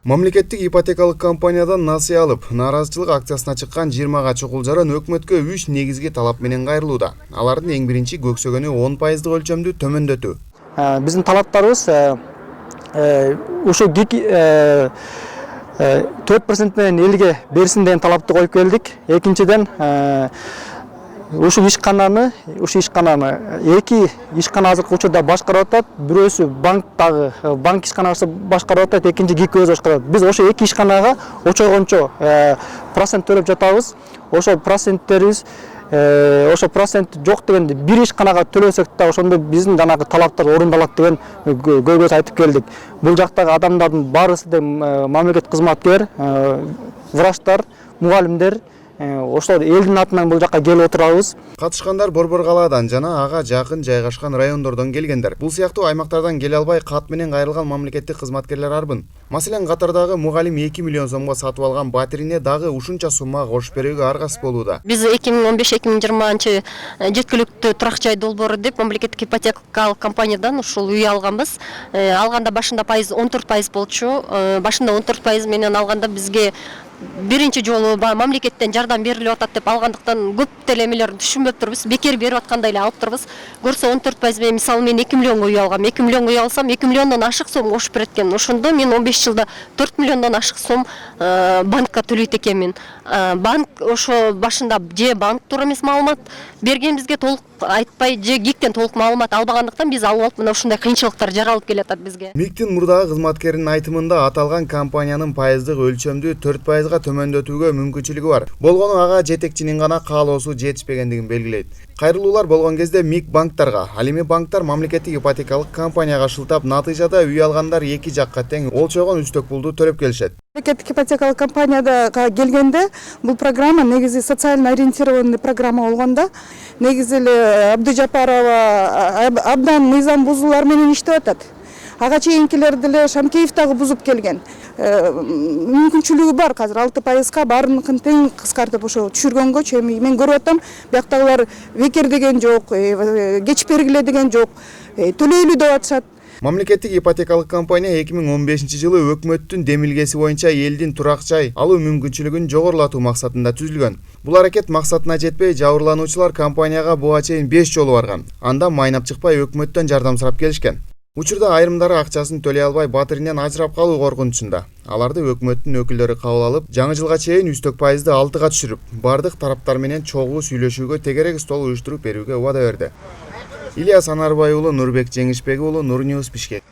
Мамлекеттик ипотекалык компаниядан насыя алып, нааразычылык акциясына чыккан 20 чукул жарын өкмөткө 3 негизги талап менен кайрылууда. Алардын эң биринчи көксөгөнү 10% өлчөмдү төмөндөтүү. Биздин талаптарыбыз ушу 4% менен элге берсин деген талапты коюп келдик. Экинчиден, ушу ишкананы эки ишкана азыркы учурда башкарып атат. Бирөөсү банк ишканасы башкарып атат, экинчи ГИК өзү башкарып атат. Биз ошо эки ишканага очойгончо процент төлөп жатабыз. Ошо проценттерибиз процент жок дегенде бир ишканага төлөсөк да ошондо биздин жанагы талаптар орундалат деген көйгөйсүз айтып келдик. Бул жактагы адамдардын баарысы да мамлекет кызматкер, врачтар, мугалимдер ошол элдин атынан бул жакка келип отурабыз. Катышкандар Борбор калаадан жана ага жакын жайгашкан райондордон келгендер. Бул сыяктуу аймактардан келе албай кат менен кайрылган мамлекеттик кызматкерлер арбын. Маселен, Катардагы мугалим 2 миллион сомго сатып алган батирине дагы ушунча сумма кошуп берүүгө аргасыз болууда. Биз 2015-2020 жеткиликтүү турак жай долбоору деп мамлекеттик ипотекалык компаниядан ушул үй алганбыз. Алганда башында 14% болчу. Башында 14% менен алганда бизге биринчи жолу мамлекеттен жардам берилип атат деп алгандыктан көп деле эмелерди түшүнбөп турбуз. Бекер берип аткандай эле алып турбуз. Көрсө 14% менен мисалы мен 2 миллионго үй алгам. 2 миллионго үй алсам 2 миллиондон ашык сом кошуп берет экен. Ошондо мен 15 жылда 4 миллиондон ашык сом банкка төлөйт экенмин. Банк ошо башында же банк туура эмес маалымат берген бизге толук айтпай, же ГИКтен толук маалымат албагандыктан биз алып алып мына ушундай кыйынчылыктар жаралып келатат бизге. МИКтин мурдагы кызматкеринин айтымында аталган компаниянын пайыздык өлчөмдү 4%га төмөндөтүүгө мүмкүнчүлүгү бар. Болгону ага жетекчинин гана каалоосу жетишпегендигин белгилейт. Кайрылуулар болгон кезде МИК банктарга, ал эми банктар мамлекеттик ипотекалык компанияга шылтап, натыйжада үй алгандар эки жакка тең олчойгон үстөк пулду төлөп келишет. Мамлекеттик ипотекалык компанияда келгенде бул программа негизи социально ориентированный программа болгондо, негизи эле Абдыжапарова абдан мыйзам бузуулар менен иштеп атат. Ага чейинкилер деле Шамкеев дагы бузуп келген. Мүмкүнчүлүгү бар, азыр 6%га баарыныкын тең кыскартып ошо түшүргөнгө чейин мен көрүп атам. Бияктагылар бекер деген жок, кеч бергиле деген жок, төлөйлү деп атышат. Мамлекеттик ипотекалык компания 2015 жылы өкмөттүн демилгеси боюнча элдин турак жай алуу мүмкүнчүлүгүн жогорулатуу максатында түзүлгөн. Бул аракет максатына жетпей, жабырлануучулар компанияга буга чейин 5 жолу барган. Анда майнап чыкпай өкмөттөн жардам сурап келишкен. Учурда айрымдары акчасын төлөй албай батиринен ажырап калуу коркунучунда. Аларды өкмөттүн өкүлдөрү кабыл алып, жаңы жылга чейин үстөк пайызды 6га түшүрүп, бардык тараптар менен чогуу сүйлөшүүгө тегерек стол уюштуруп берүүгө убада берди. Ильяс Анарбай уулу, Нурбек Жеңишбек уулу, nurnews Бишкек.